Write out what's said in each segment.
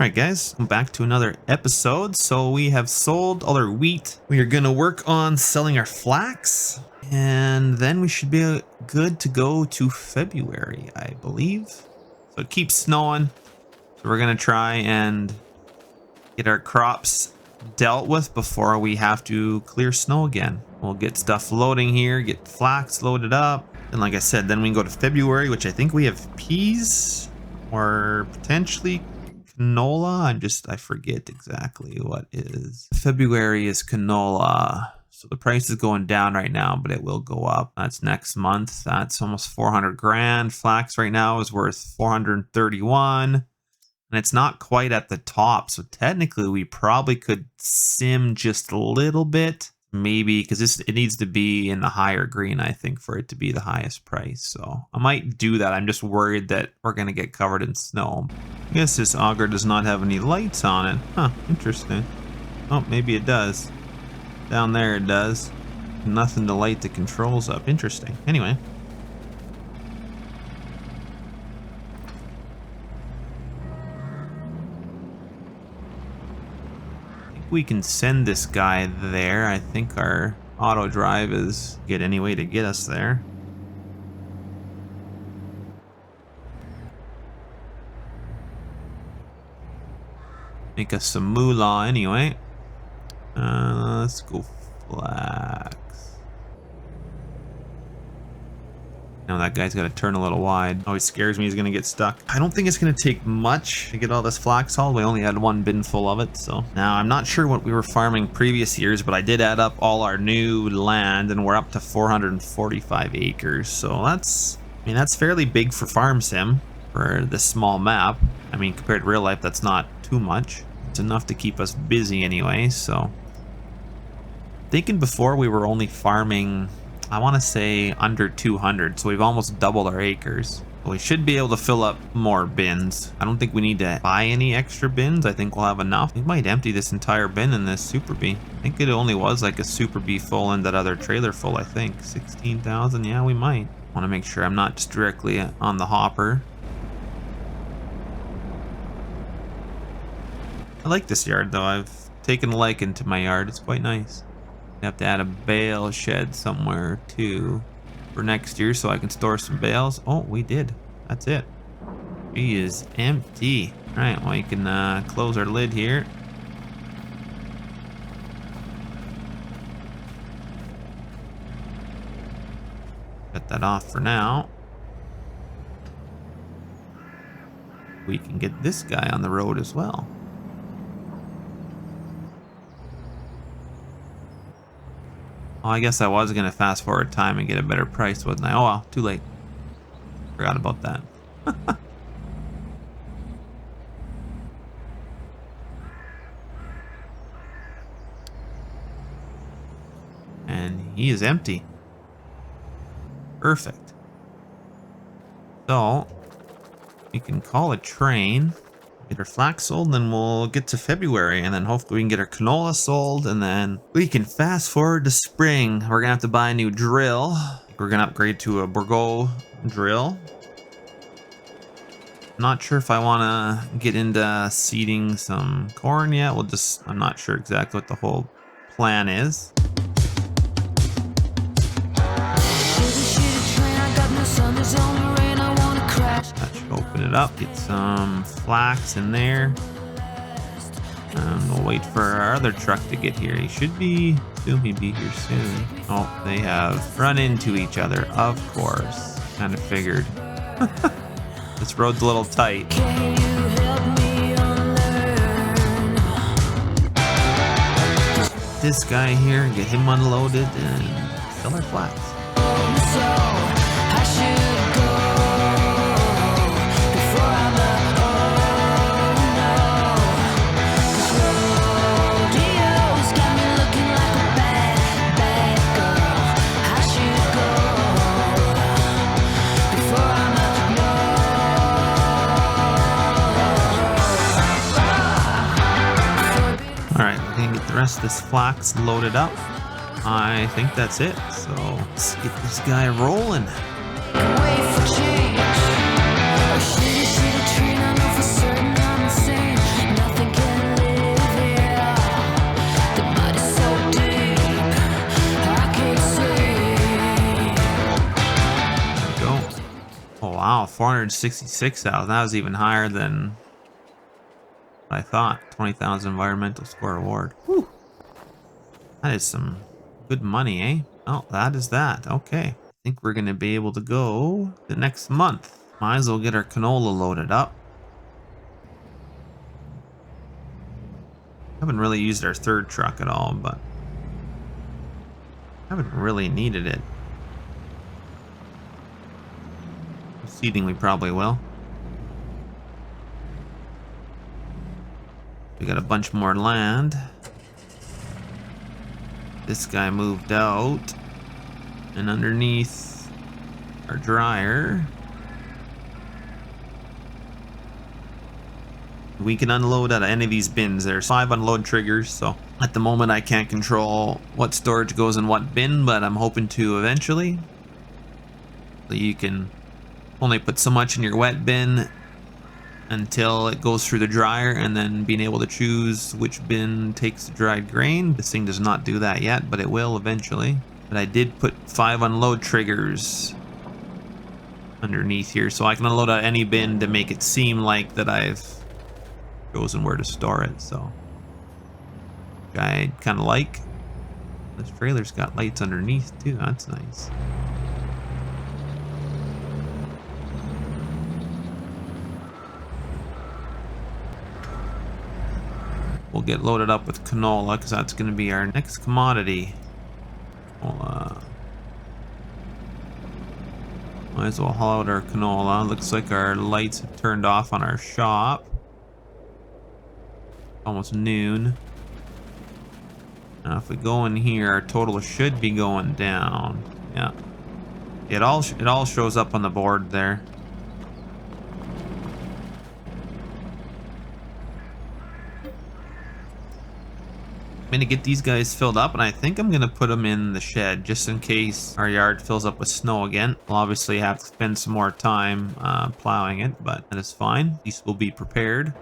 Alright guys, I'm back to another episode. So we have sold all our wheat. We are going to work on selling our flax. And then we should be good to go to February, I believe. So it keeps snowing. So we're going to try and get our crops dealt with before we have to clear snow again. We'll get stuff loading here, get flax loaded up. And like I said, then we can go to February, which I think we have peas or potentially canola. I forget exactly what is. February is canola. So the price is going down right now, but it will go up. That's next month. That's almost 400 grand. Flax right now is worth 431. And it's not quite at the top. So technically we probably could sim just a little bit. Maybe because it needs to be in the higher green, I think, for it to be the highest price. So I might do that. I'm just worried that we're going to get covered in snow. I guess this auger does not have any lights on it. Huh, interesting. Oh, maybe it does. Down there it does. Nothing to light the controls up. Interesting. Anyway. We can send this guy there. I think our auto drive is get any way to get us there. Make us some moolah anyway. Let's go flax. Now that guy's got to turn a little wide. Always scares me he's going to get stuck. I don't think it's going to take much to get all this flax hauled. We only had one bin full of it. So now I'm not sure what we were farming previous years, but I did add up all our new land and we're up to 445 acres. So that's fairly big for farm sim for this small map. I mean, compared to real life, that's not too much. It's enough to keep us busy anyway. So thinking before we were only farming, I want to say under 200, so we've almost doubled our acres. We should be able to fill up more bins. I don't think we need to buy any extra bins. I think we'll have enough. We might empty this entire bin in this Super Bee. I think it only was like a Super Bee full and that other trailer full, I think. 16,000, yeah, we might. Want to make sure I'm not just directly on the hopper. I like this yard though. I've taken a liking to my yard. It's quite nice. Have to add a bale shed somewhere too for next year so I can store some bales. Oh, we did. That's it. She is empty. All right, well, you can close our lid here. Cut that off for now. We can get this guy on the road as well. Oh, I guess I was going to fast forward time and get a better price, wasn't I? Oh, well, too late. Forgot about that. And he is empty. Perfect. So, we can call a train. Get our flax sold, and then we'll get to February, and then hopefully we can get our canola sold, and then we can fast forward to spring. We're gonna have to buy a new drill. We're gonna upgrade to a Bourgeois drill. Not sure if I want to get into seeding some corn yet. I'm not sure exactly what the whole plan is. Open it up, get some flax in there, and we'll wait for our other truck to get here. He should be, assume he'd be here soon. Oh, they have run into each other, of course. Kind of figured. This road's a little tight. This guy here, get him unloaded and sell our flax. The rest of this flax loaded up. I think that's it. So let's get this guy rolling. 466,000. That was even higher than what I thought. 20,000 environmental score award. Whew. That is some good money, eh? Oh, that is that. Okay. I think we're going to be able to go the next month. Might as well get our canola loaded up. Haven't really used our third truck at all, but haven't really needed it. Seeding we probably will. We got a bunch more land. This guy moved out. And underneath our dryer, we can unload out of any of these bins. There's 5 unload triggers, so at the moment I can't control what storage goes in what bin, but I'm hoping to eventually. So you can only put so much in your wet bin until it goes through the dryer, and then being able to choose which bin takes the dried grain. This thing does not do that yet, but it will eventually. But I did put 5 unload triggers underneath here, so I can unload out any bin to make it seem like that I've chosen where to store it. So I kind of like this trailer's got lights underneath too. That's nice. We'll get loaded up with canola because that's going to be our next commodity. Might as well haul out our canola. Looks like our lights have turned off on our shop. Almost noon. Now if we go in here, our total should be going down. Yeah. It all shows up on the board there. I'm gonna get these guys filled up, and I think I'm gonna put them in the shed just in case our yard fills up with snow again. We'll obviously have to spend some more time plowing it, but that is fine. At least we'll be prepared.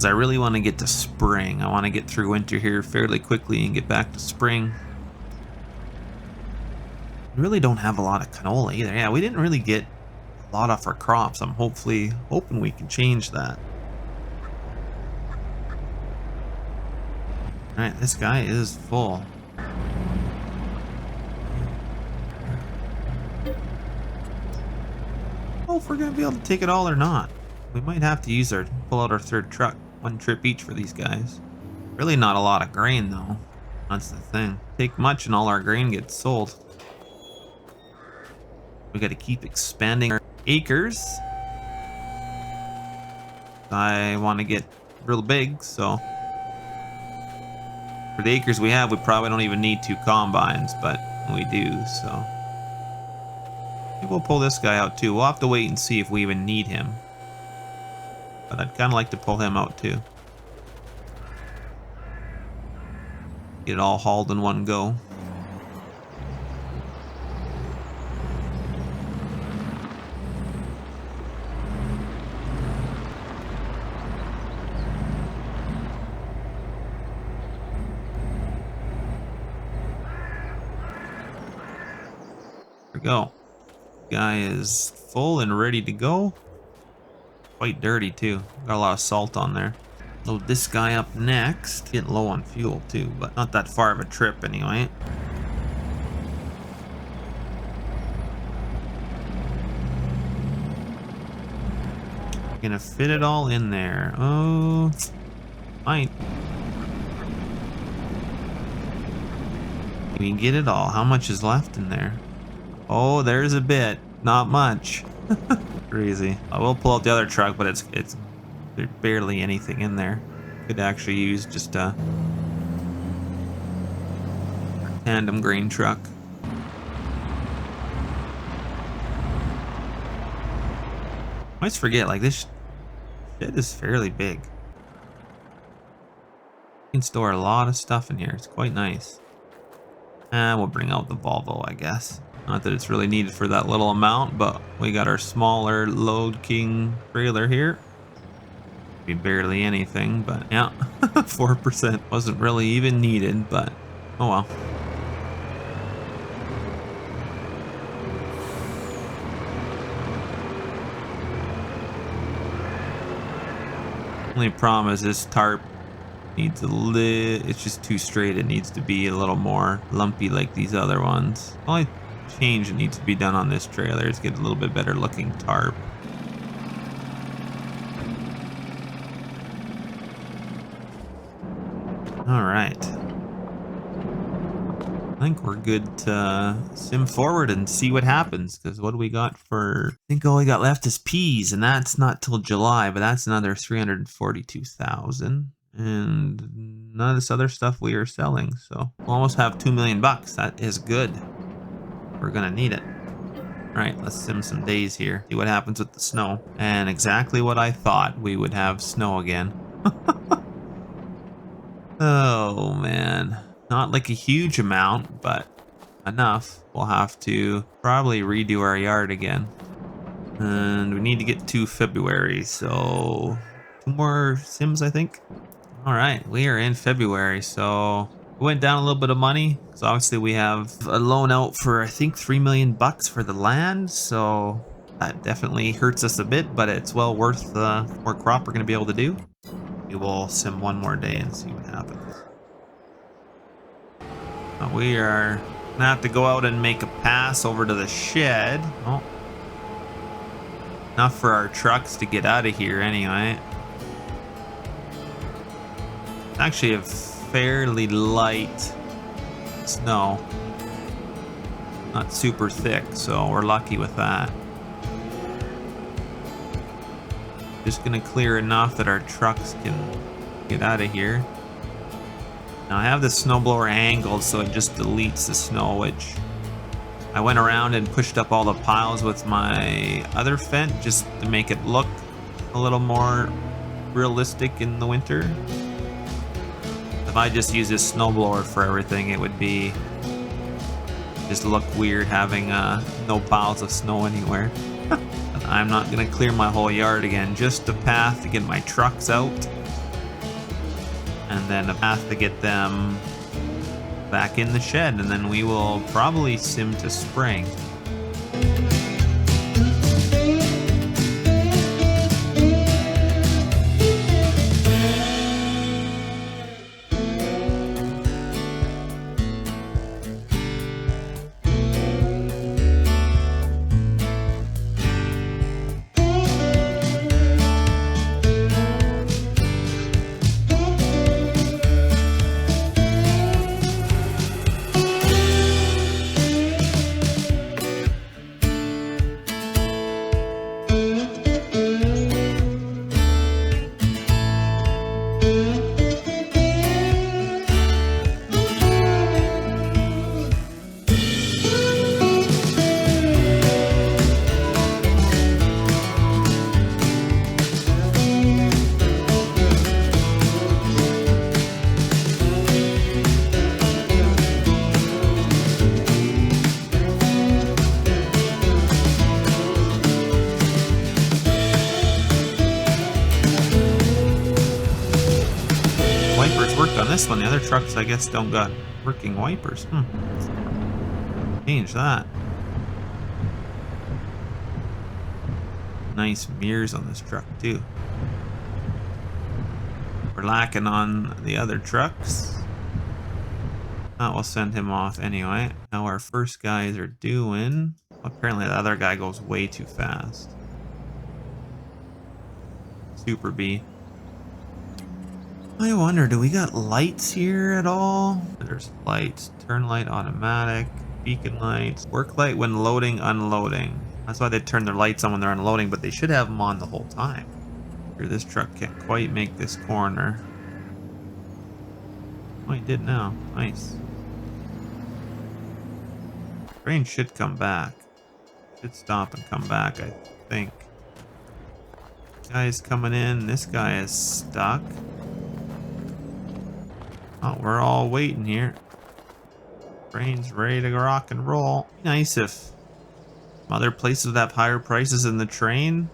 I really want to get to spring. I want to get through winter here fairly quickly and get back to spring. We really don't have a lot of canola either. Yeah, we didn't really get a lot off our crops. I'm hoping we can change that. Alright, this guy is full. Oh, if we're gonna be able to take it all or not. We might have to pull out our third truck. 1 trip each for these guys. Really not a lot of grain though. That's the thing. Take much and all our grain gets sold. We gotta keep expanding our acres. I want to get real big, so for the acres we have, we probably don't even need 2 combines, but we do, so maybe we'll pull this guy out too. We'll have to wait and see if we even need him. But I'd kind of like to pull him out too. Get it all hauled in one go. There we go. Guy is full and ready to go. Quite dirty too. Got a lot of salt on there. Load this guy up next. Getting low on fuel too, but not that far of a trip anyway. Gonna fit it all in there. Oh, might. We can get it all. How much is left in there? Oh, there's a bit. Not much. Crazy. I will pull out the other truck, but there's barely anything in there. Could actually use just a tandem grain truck. I always forget, like, this shed is fairly big. You can store a lot of stuff in here. It's quite nice. And we'll bring out the Volvo, I guess. Not that it's really needed for that little amount, but we got our smaller Load King trailer here. Be barely anything, but yeah, 4% wasn't really even needed, but oh well. Only problem is this tarp needs it's just too straight. It needs to be a little more lumpy like these other ones. Only change that needs to be done on this trailer is get a little bit better looking tarp. All right. I think we're good to sim forward and see what happens. Because what do we got for... I think all we got left is peas, and that's not till July, but that's another 342,000. And none of this other stuff we are selling. So we'll almost have 2 million bucks. That is good. We're gonna need it. All right, let's sim some days here. See what happens with the snow. And exactly what I thought, we would have snow again. Oh man, not like a huge amount, but enough. We'll have to probably redo our yard again. And we need to get to February, so 2 more sims, I think. All right, we are in February, so we went down a little bit of money. So obviously we have a loan out for, I think, 3 million bucks for the land. So that definitely hurts us a bit, but it's well worth the more crop we're gonna be able to do. We will sim one more day and see what happens. We are gonna have to go out and make a pass over to the shed. Oh, enough for our trucks to get out of here anyway. It's actually a fairly light snow, not super thick, so we're lucky with that. Just gonna clear enough that our trucks can get out of here. Now I have the snowblower angled so it just deletes the snow, which I went around and pushed up all the piles with my other fence just to make it look a little more realistic in the winter. If I just use this snowblower for everything, it would be just look weird having no piles of snow anywhere. I'm not gonna clear my whole yard again, just a path to get my trucks out, and then a path to get them back in the shed, and then we will probably sim to spring. This one, the other trucks I guess don't got working wipers. Change that. Nice mirrors on this truck too. We're lacking on the other trucks. That will send him off anyway. How our first guys are doing. Apparently the other guy goes way too fast. Super B. I wonder, do we got lights here at all? There's lights. Turn light automatic. Beacon lights. Work light when loading, unloading. That's why they turn their lights on when they're unloading, but they should have them on the whole time. Here, this truck can't quite make this corner. Oh, he did now. Nice. Train should come back. Should stop and come back, I think. This guy is coming in. This guy is stuck. Oh, we're all waiting here. Train's ready to rock and roll. Nice if other places would have higher prices than the train.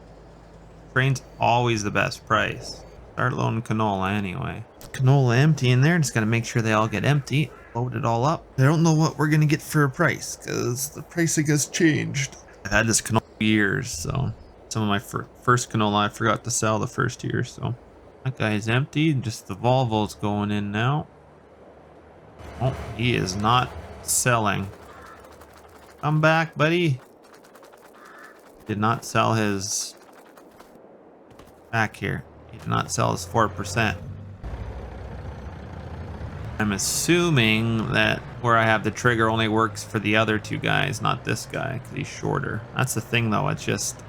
Train's always the best price. Start loading canola anyway. Canola empty in there. Just gotta make sure they all get empty. Load it all up. I don't know what we're gonna get for a price because the pricing has changed. I've had this canola for years, so some of my first canola I forgot to sell the first year, so that guy's empty. Just the Volvo's going in now. Oh, he is not selling. Come back, buddy. Did not sell his back here. He did not sell his 4%. I'm assuming that where I have the trigger only works for the other two guys, not this guy, because he's shorter. That's the thing, though. It's just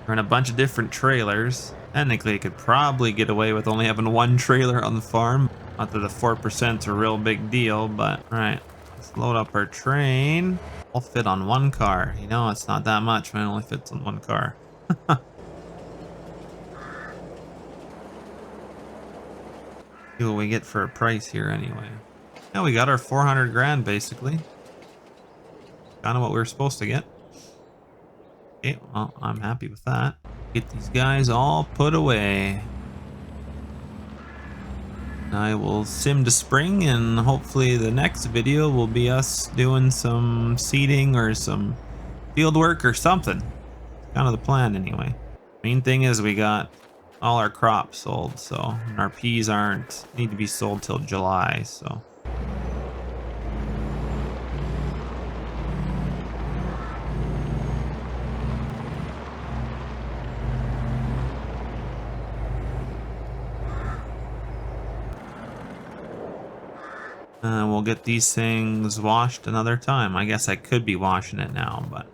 we're in a bunch of different trailers. Technically, I could probably get away with only having one trailer on the farm. Not that the 4%'s a real big deal, but all right. Let's load up our train. All fit on one car. You know, it's not that much, man. It only fits on one car. See what we get for a price here anyway. Yeah, we got our 400 grand basically. Kind of what we were supposed to get. Okay, well, I'm happy with that. Get these guys all put away. I will sim to spring, and hopefully the next video will be us doing some seeding or some field work or something. Kind of the plan anyway. Main thing is we got all our crops sold, so our peas need to be sold till July, so. We'll get these things washed another time. I guess I could be washing it now, but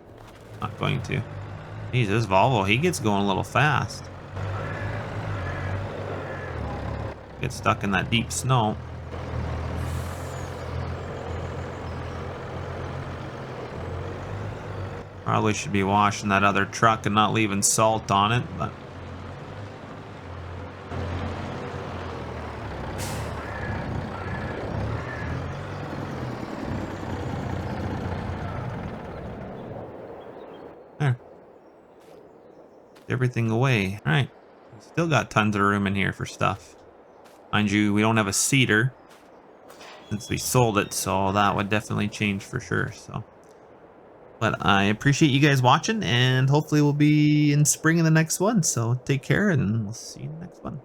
not going to. Jeez, this Volvo, he gets going a little fast. Get stuck in that deep snow. Probably should be washing that other truck and not leaving salt on it, but there. Everything away. All right. Still got tons of room in here for stuff. Mind you, we don't have a seeder since we sold it, so that would definitely change for sure. So, but I appreciate you guys watching, and hopefully we'll be in spring in the next one. So take care, and we'll see you in the next one.